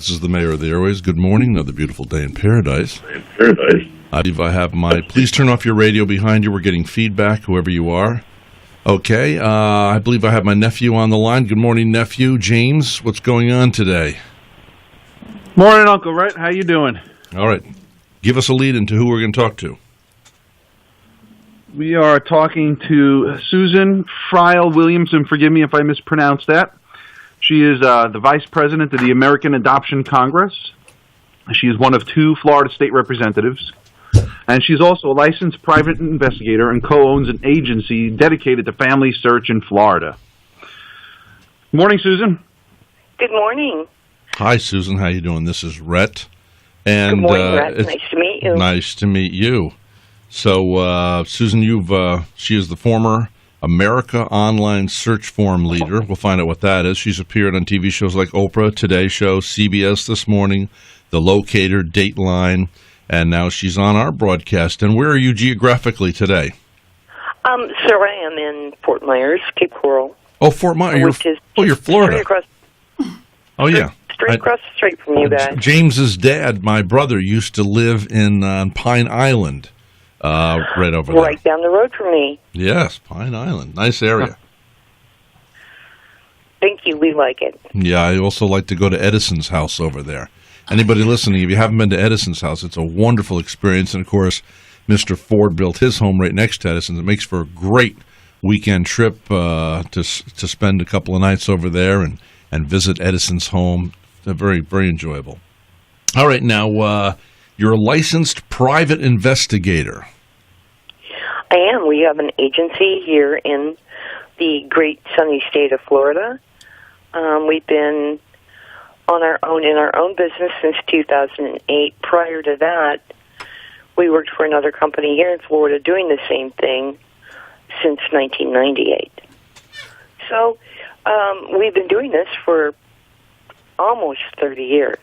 This is the Mayor of the Airways. Good morning. Another beautiful day in paradise. I believe I have my... Please turn off your radio behind you. We're getting feedback, whoever you are. Okay. I believe I have my nephew on the line. Good morning, nephew. James, what's going on today? Morning, Uncle Rhett. How you doing? All right. Give us a lead into who we're going to talk to. We are talking to Susan Friel Wiliams, and forgive me if I mispronounced that. She is the Vice President of the American Adoption Congress. She is one of 2 Florida state representatives. And she's also a licensed private investigator and co-owns an agency dedicated to family search in Florida. Morning, Susan. Good morning. Hi, Susan. How you doing? This is Rhett. And, good morning, Rhett. Nice to meet you. Nice to meet you. So, Susan, she is the former America Online Search Forum leader. We'll find out what that is. She's appeared on TV shows like Oprah, Today Show, CBS This Morning, The Locator, Dateline, and now she's on our broadcast. And where are you geographically today? Sir, I am in Fort Myers, Cape Coral. Oh, Fort Myers. You're Florida. Straight across the street from you guys. James's dad, my brother, used to live in Pine Island. Right over there. Right down the road from me. Yes, Pine Island. Nice area. Thank you. We like it. Yeah, I also like to go to Edison's house over there. Anybody listening, if you haven't been to Edison's house, it's a wonderful experience. And, of course, Mr. Ford built his home right next to Edison's. It makes for a great weekend trip to spend a couple of nights over there and visit Edison's home. Very, very enjoyable. All right, now... You're a licensed private investigator. I am. We have an agency here in the great sunny state of Florida. We've been on our own in our own business since 2008. Prior to that, we worked for another company here in Florida doing the same thing since 1998. So we've been doing this for almost 30 years.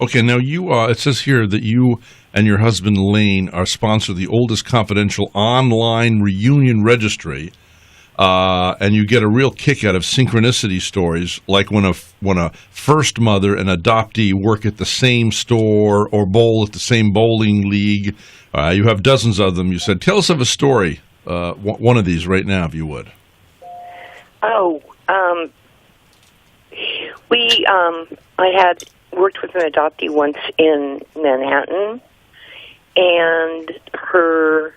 Okay, now it says here that you and your husband Lane are sponsor of the oldest confidential online reunion registry, and you get a real kick out of synchronicity stories, like when a first mother and adoptee work at the same store or bowl at the same bowling league. You have dozens of them. You said, tell us of a story, one of these right now, if you would. I had worked with an adoptee once in Manhattan, and her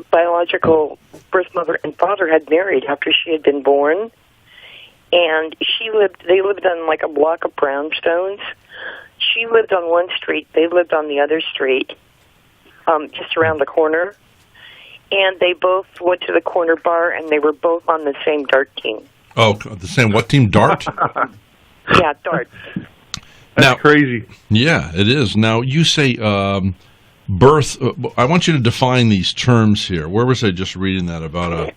biological birth mother and father had married after she had been born, and they lived on like a block of brownstones. She lived on one street, they lived on the other street, just around the corner, and they both went to the corner bar, and they were both on the same dart team. Oh, the same what team? Dart? Yeah, dart. That's crazy. Yeah, it is. Now, you say birth. I want you to define these terms here. Where was I just reading that about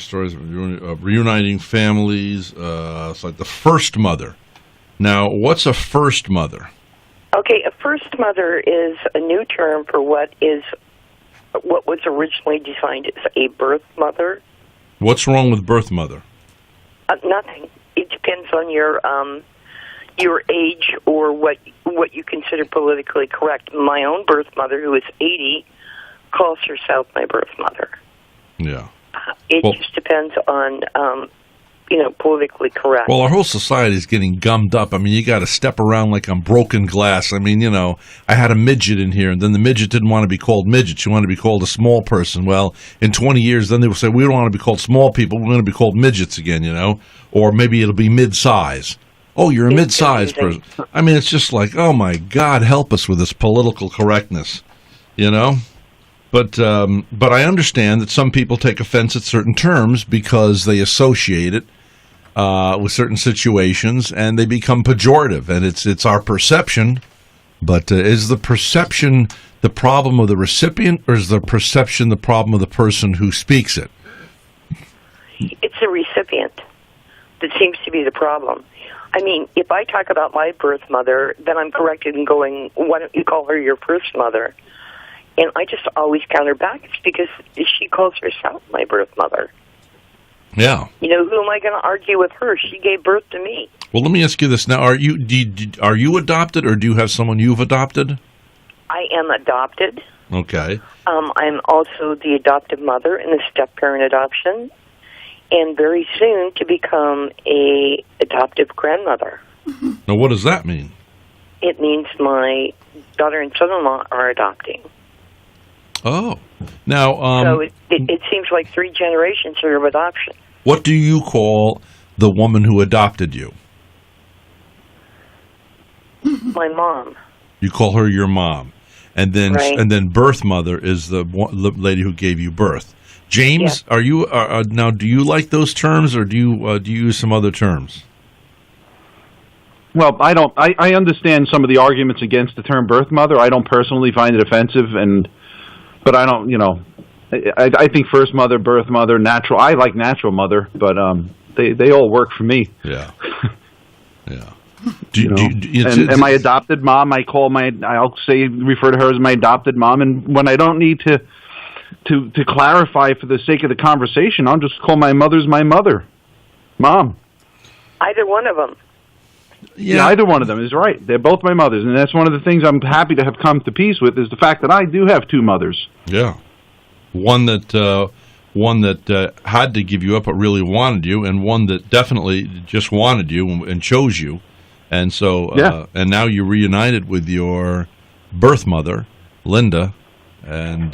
stories of reuniting families? It's like the first mother. Now, what's a first mother? Okay, a first mother is a new term for what was originally defined as a birth mother. What's wrong with birth mother? Nothing. It depends on your age or what you consider politically correct. My own birth mother, who is 80, calls herself my birth mother. Yeah. It just depends on, politically correct. Well, our whole society is getting gummed up. I mean, you got to step around like on broken glass. I mean, I had a midget in here, and then the midget didn't want to be called midget. She wanted to be called a small person. Well, in 20 years, then they will say, we don't want to be called small people. We're going to be called midgets again, or maybe it'll be mid-size. Oh, you're a mid-size person. I mean, it's just like, oh, my God, help us with this political correctness, But I understand that some people take offense at certain terms because they associate it with certain situations, and they become pejorative, and it's our perception. But is the perception the problem of the recipient, or is the perception the problem of the person who speaks it? It's the recipient that seems to be the problem. I mean, if I talk about my birth mother, then I'm corrected in going, why don't you call her your first mother? And I just always counter back. It's because she calls herself my birth mother. Yeah. You know, who am I going to argue with her? She gave birth to me. Well, let me ask you this now: are you adopted, or do you have someone you've adopted? I am adopted. Okay. I'm also the adoptive mother in the step-parent adoption, and very soon to become a adoptive grandmother. Now, what does that mean? It means my daughter and son-in-law are adopting. Oh. Now, so it seems like 3 generations are of adoption. What do you call the woman who adopted you? My mom. You call her your mom. And then right. and then birth mother is the lady who gave you birth. James, yeah. are you now? Do you like those terms, or do you use some other terms? Well, I don't. I understand some of the arguments against the term birth mother. I don't personally find it offensive, but I don't. You know, I think first mother, birth mother, natural. I like natural mother, but they all work for me. Yeah. Yeah. And my adopted mom, I'll refer to her as my adopted mom, and when I don't need to clarify for the sake of the conversation, I'll just call my mother's my mother, mom. Either one of them. Yeah, either one of them is right. They're both my mothers, and that's one of the things I'm happy to have come to peace with is the fact that I do have 2 mothers. Yeah, one that had to give you up but really wanted you, and one that definitely just wanted you and chose you. And so, and now you're reunited with your birth mother, Linda, and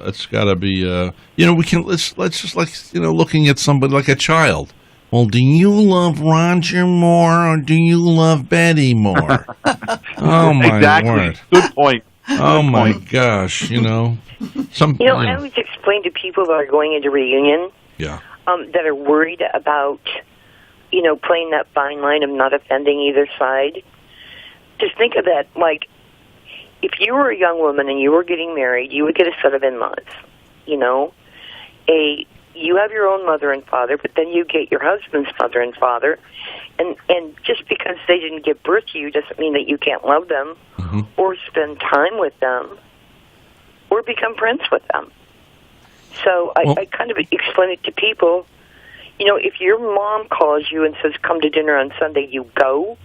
it's got to be, let's just looking at somebody like a child. Well, do you love Roger more or do you love Betty more? Oh my word! Good point. Oh my gosh! I always explain to people that are going into reunion, that are worried about. Playing that fine line of not offending either side. Just think of that, like, if you were a young woman and you were getting married, you would get a set of in-laws. You have your own mother and father, but then you get your husband's mother and father. And just because they didn't give birth to you doesn't mean that you can't love them or spend time with them or become friends with them. So I kind of explain it to people. If your mom calls you and says, come to dinner on Sunday, you go.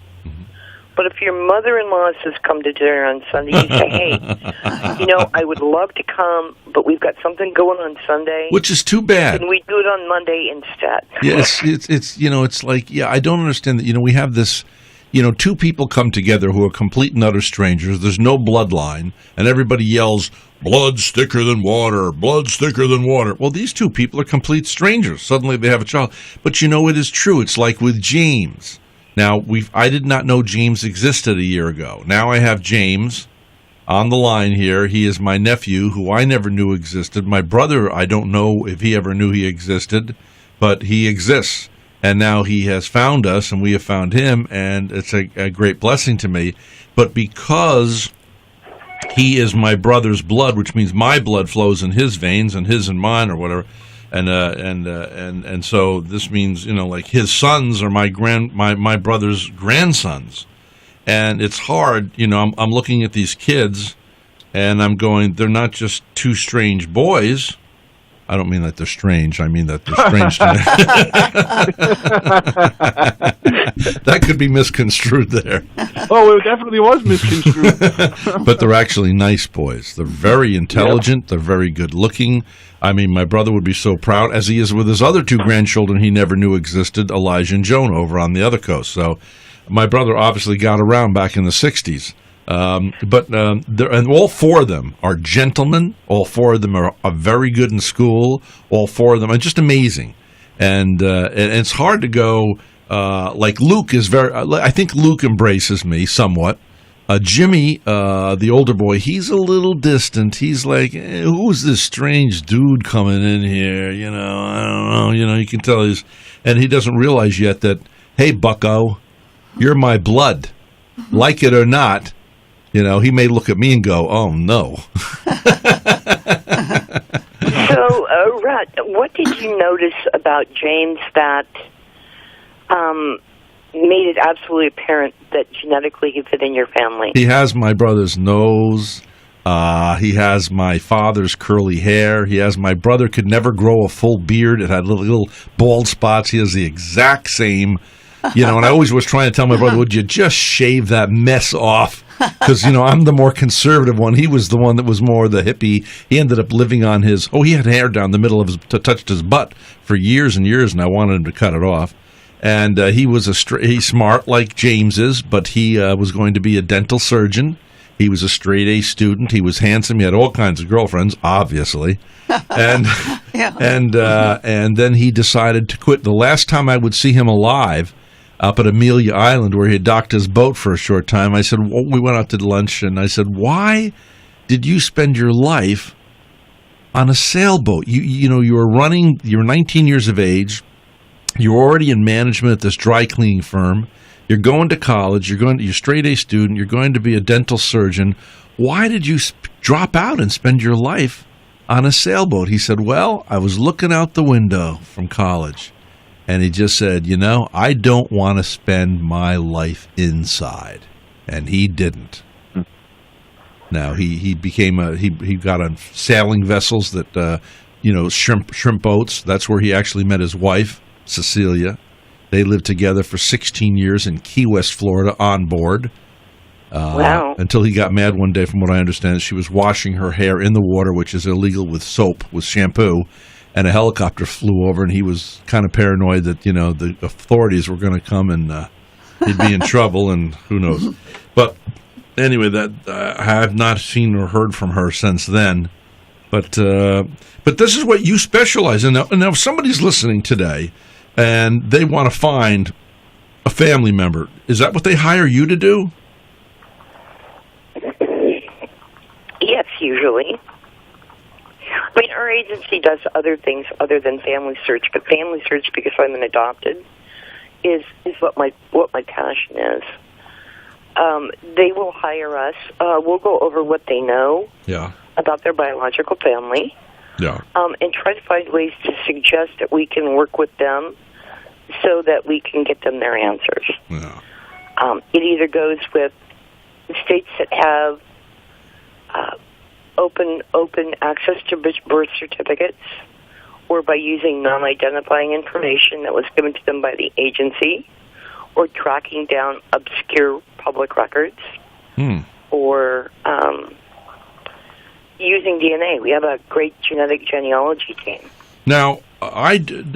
But if your mother-in-law says, come to dinner on Sunday, you say, hey, I would love to come, but we've got something going on Sunday. Which is too bad. Can we do it on Monday instead? Yes, it's like, I don't understand that, we have this, 2 people come together who are complete and utter strangers. There's no bloodline, and everybody yells, blood's thicker than water, blood's thicker than water. Well, these 2 people are complete strangers. Suddenly they have a child. But it is true. It's like with James. Now, I did not know James existed a year ago. Now I have James on the line here. He is my nephew, who I never knew existed. My brother, I don't know if he ever knew he existed, but he exists. And now he has found us, and we have found him, and it's a great blessing to me. But because he is my brother's blood, which means my blood flows in his veins and his and mine or whatever, and so this means like his sons are my brother's grandsons, and it's hard. I'm looking at these kids, and I'm going, they're not just 2 strange boys. I don't mean that they're strange. I mean that they're strange to me. That could be misconstrued there. Oh, it definitely was misconstrued. But they're actually nice boys. They're very intelligent. Yep. They're very good looking. I mean, my brother would be so proud, as he is with his other 2 grandchildren he never knew existed, Elijah and Joan, over on the other coast. So my brother obviously got around back in the 60s. And all 4 of them are gentlemen. All 4 of them are very good in school. All 4 of them are just amazing. And it's hard to go, like Luke is I think Luke embraces me somewhat. Jimmy, the older boy, he's a little distant. He's like, who's this strange dude coming in here? I don't know. You can tell and he doesn't realize yet that, hey, bucko, you're my blood. Like it or not. He may look at me and go, oh, no. So, Rhett, what did you notice about James that made it absolutely apparent that genetically he fit in your family? He has my brother's nose. He has my father's curly hair. He has my brother could never grow a full beard. It had little bald spots. He has the exact same, and I always was trying to tell my brother, would you just shave that mess off? Because, I'm the more conservative one. He was the one that was more the hippie. He ended up living on he had hair down the middle of touched his butt for years and years, and I wanted him to cut it off. And he was he's smart like James is, but he was going to be a dental surgeon. He was a straight A student. He was handsome. He had all kinds of girlfriends, obviously. And and then he decided to quit. The last time I would see him alive, up at Amelia Island, where he had docked his boat for a short time, I said, we went out to lunch, and I said, why did you spend your life on a sailboat? You were running. You were 19 years of age. You're already in management at this dry cleaning firm. You're going to college. You're straight A student. You're going to be a dental surgeon. Why did you drop out and spend your life on a sailboat? He said, well, I was looking out the window from college, and he just said, I don't want to spend my life inside, and he didn't. Now he became he got on sailing vessels that shrimp boats. That's where he actually met his wife, Cecilia. They lived together for 16 years in Key West, Florida, on board. Wow. Until he got mad one day, from what I understand. She was washing her hair in the water, which is illegal with soap, with shampoo, and a helicopter flew over, and he was kind of paranoid that, the authorities were going to come and he'd be in trouble, and who knows. But anyway, that I have not seen or heard from her since then. But this is what you specialize in. Now, if somebody's listening today and they want to find a family member, is that what they hire you to do? Yes, usually. I mean, our agency does other things other than family search, but family search, because I'm an adopted, is what my passion is. They will hire us. We'll go over what they know about their biological family, and try to find ways to suggest that we can work with them so that we can get them their answers. Yeah. It either goes with states that have open access to birth certificates, or by using non-identifying information that was given to them by the agency, or tracking down obscure public records, or using DNA. We have a great genetic genealogy team. Now, I took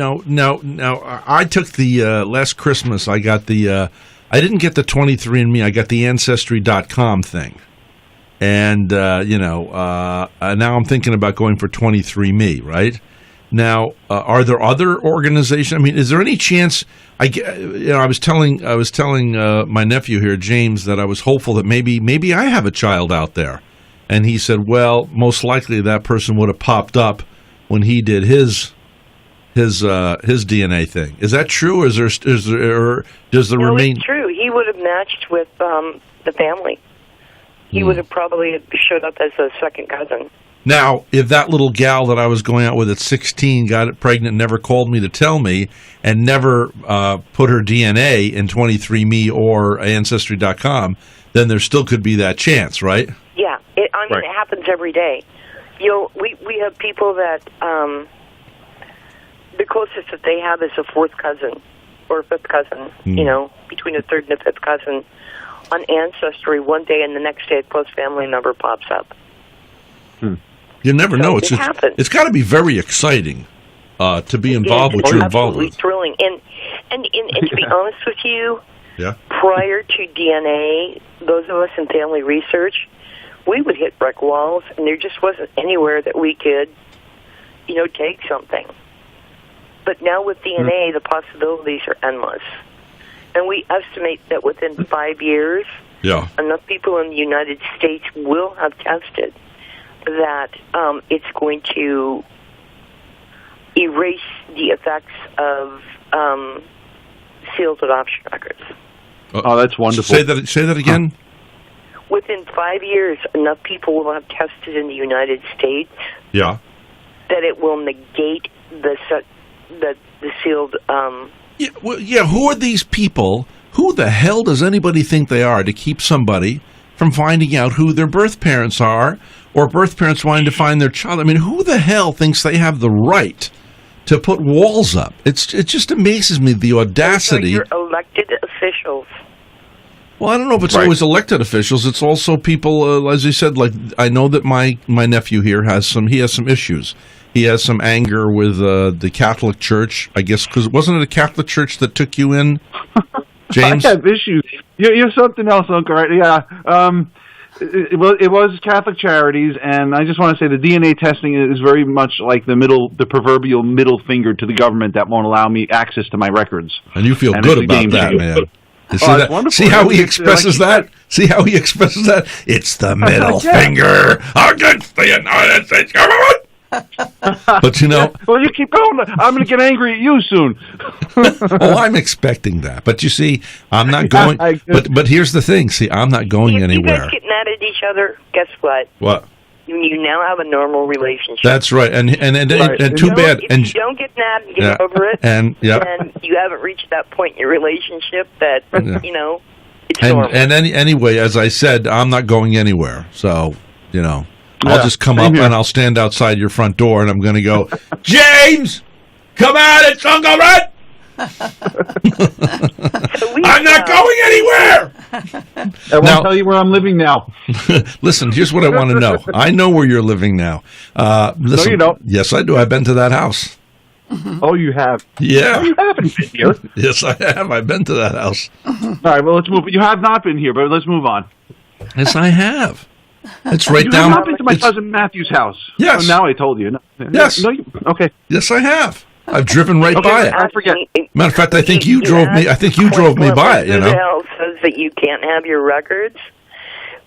the last Christmas. I got I didn't get the 23andMe. I got the Ancestry.com thing, and now I'm thinking about going for 23andMe. Right now, are there other organizations? I mean, is there any chance? I was telling my nephew here, James, that I was hopeful that maybe I have a child out there, and he said, well, most likely that person would have popped up when he did his DNA thing. Is that true, or does there remain? It's true. He would have matched with the family. He would have probably showed up as a second cousin. Now, if that little gal that I was going out with at 16 got it pregnant, never called me to tell me, and never put her DNA in 23andMe or Ancestry.com, then there still could be that chance, right? Yeah. It happens every day. We have people that the closest that they have is a fourth cousin or a fifth cousin, between a third and a fifth cousin on Ancestry one day, and the next day a close family member pops up. You never know. It happens. It's got to be very exciting to be involved with what you're involved with. It's absolutely thrilling. And to be honest with you, yeah. Prior to DNA, those of us in family research, we would hit brick walls, and there just wasn't anywhere that we could, take something. But now with DNA, the possibilities are endless. And we estimate that within 5 years, enough people in the United States will have tested that it's going to erase the effects of sealed adoption records. Oh, that's wonderful. Say that again. Within 5 years, enough people will have tested in the United States that it will negate the sealed... who are these people? Who the hell does anybody think they are to keep somebody from finding out who their birth parents are, or birth parents wanting to find their child. I mean, who the hell thinks they have the right to put walls up? It just amazes me, the audacity. You're elected officials. Well, I don't know if it's always elected officials. It's also people, as you said, like I know that my nephew here has some issues. He has some anger with the Catholic Church, I guess, because wasn't it a Catholic Church that took you in, James? I have issues. You're something else, Uncle, right? Yeah. It was Catholic Charities, and I just want to say the DNA testing is very much like the proverbial middle finger to the government that won't allow me access to my records. And you feel good about that, man. You see that? Wonderful. See how he expresses that? See how he expresses that? It's the middle finger against the United States government. But you know, well, you keep going. I'm going to get angry at you soon. Oh, I'm expecting that. But you see, I'm not going. But here's the thing. See, I'm not going anywhere. You guys get mad at each other. Guess what? What? You now have a normal relationship. That's right. And too bad. If you don't get mad and get over it, then you haven't reached that point in your relationship that it's normal. And anyway, as I said, I'm not going anywhere. So I'll just come up and I'll stand outside your front door and I'm going to go, James, come at it, Uncle Rhett. I'm not going anywhere. I won't tell you where I'm living now. Listen, here's what I want to know. I know where you're living now. Listen, no, you don't. Yes, I do. I've been to that house. Oh, you have? Yeah. No, you haven't been here. Yes, I have. I've been to that house. All right, well, let's move. You have not been here, but let's move on. Yes, I have. It's right you down. You have not been to my cousin Matthew's house. Yes. Oh, now I told you. No, yes. No, okay. Yes, I have. I've driven right by it. I forget. Matter of fact, I think you drove me. I think you drove me by it. Who the hell says that you can't have your records?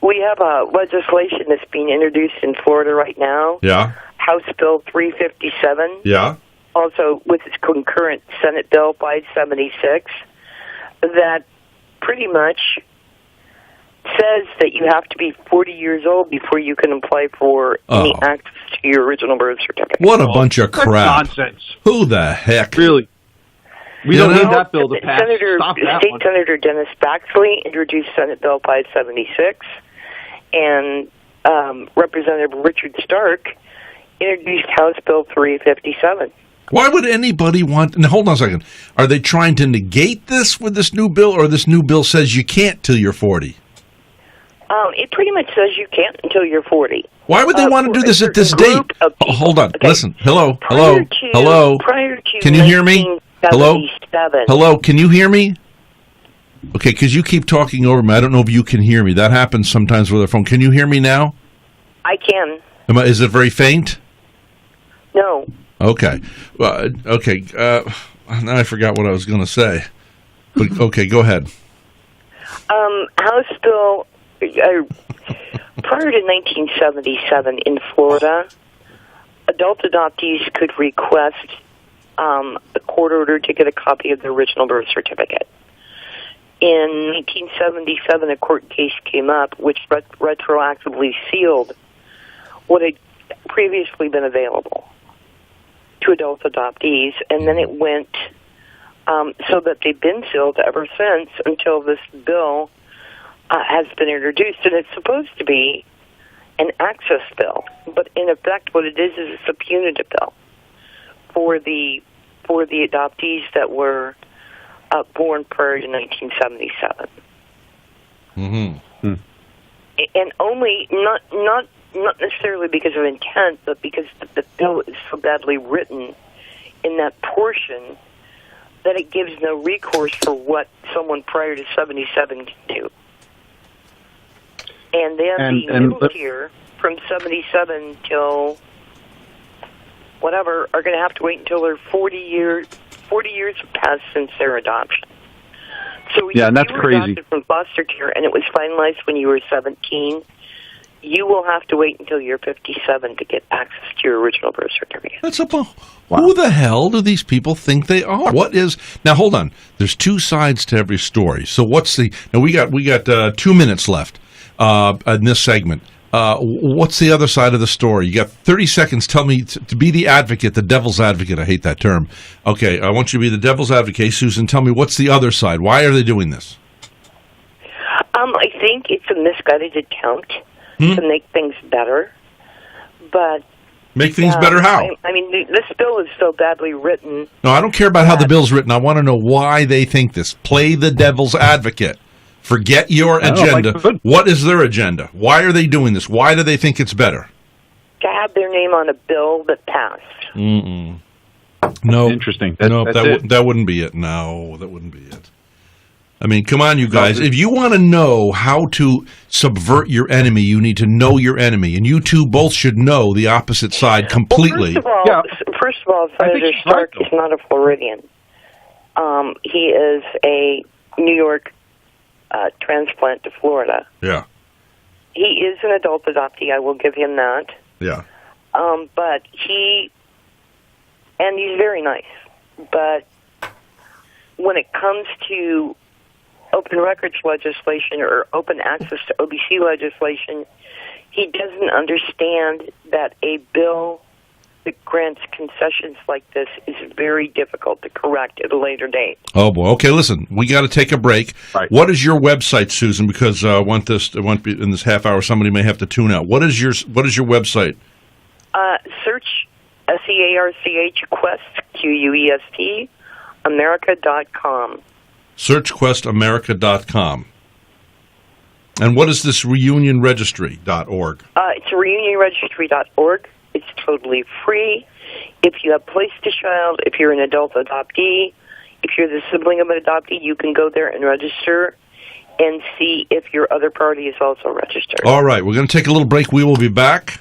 We have a legislation that's being introduced in Florida right now. Yeah. House Bill 357. Yeah. Also, with its concurrent Senate Bill 576, that pretty much says that you have to be 40 years old before you can apply for any access to your original birth certificate. What a bunch of crap. That's nonsense. Who the heck? Really? We don't need that bill to pass. State Senator Dennis Baxley introduced Senate Bill 576, and Representative Richard Stark introduced House Bill 357. Why would anybody want... Now, hold on a second. Are they trying to negate this with this new bill, or this new bill says you can't till you're 40? It pretty much says you can't until you're 40. Why would they want to do this at this date? Hold on. Okay. Listen. Hello. Prior to Can you hear me? Hello? Hello? Can you hear me? Okay, because you keep talking over me. I don't know if you can hear me. That happens sometimes with our phone. Can you hear me now? I can. Is it very faint? No. Okay. Okay. Now I forgot what I was going to say. But, okay, go ahead. House Bill... prior to 1977 in Florida, adult adoptees could request a court order to get a copy of their original birth certificate. In 1977, a court case came up which retroactively sealed what had previously been available to adult adoptees, and then it went so that they've been sealed ever since until this bill has been introduced, and it's supposed to be an access bill, but in effect what it is it's a punitive bill for the adoptees that were born prior to 1977. Mm-hmm. And only, not necessarily because of intent, but because the bill is so badly written in that portion that it gives no recourse for what someone prior to 77 can do. And then the middle tier from 77 till whatever are going to have to wait until they're 40 years have passed since their adoption. So and that's you were crazy. adopted from foster care and it was finalized when you were 17, you will have to wait until you're 57 to get access to your original birth certificate. That's Who the hell do these people think they are? Now hold on. There's two sides to every story. So we got 2 minutes left in this segment. What's the other side of the story? You got 30 seconds. Tell me to be the advocate, the devil's advocate. I hate that term. Okay, I want you to be the devil's advocate. Susan, tell me what's the other side? Why are they doing this? I think it's a misguided attempt to make things better. But make things better how? I mean, this bill is so badly written. No, I don't care about how the bill's written. I want to know why they think this. Play the devil's advocate. Forget your agenda. What is their agenda? Why are they doing this? Why do they think it's better? To have their name on a bill that passed. Mm-mm. No. Interesting. That wouldn't be it. No, that wouldn't be it. I mean, come on, you guys. If you want to know how to subvert your enemy, you need to know your enemy. And you two both should know the opposite side completely. Well, first of all, Senator Stark is not a Floridian. He is a New York transplant to Florida. Yeah. He is an adult adoptee. I will give him that. Yeah. But he's very nice. But when it comes to open records legislation or open access to OBC legislation, he doesn't understand that a bill that grants concessions like this is very difficult to correct at a later date. Oh boy. Okay, listen, we got to take a break. Right. What is your website, Susan? Because in this half hour, somebody may have to tune out. What is your website? Search SEARCH Quest QUEST America.com. SearchQuestAmerica.com. And what is this reunionregistry.org? It's reunionregistry.org. It's totally free. If you have placed a child, if you're an adult adoptee, if you're the sibling of an adoptee, you can go there and register and see if your other party is also registered. All right, we're going to take a little break. We will be back.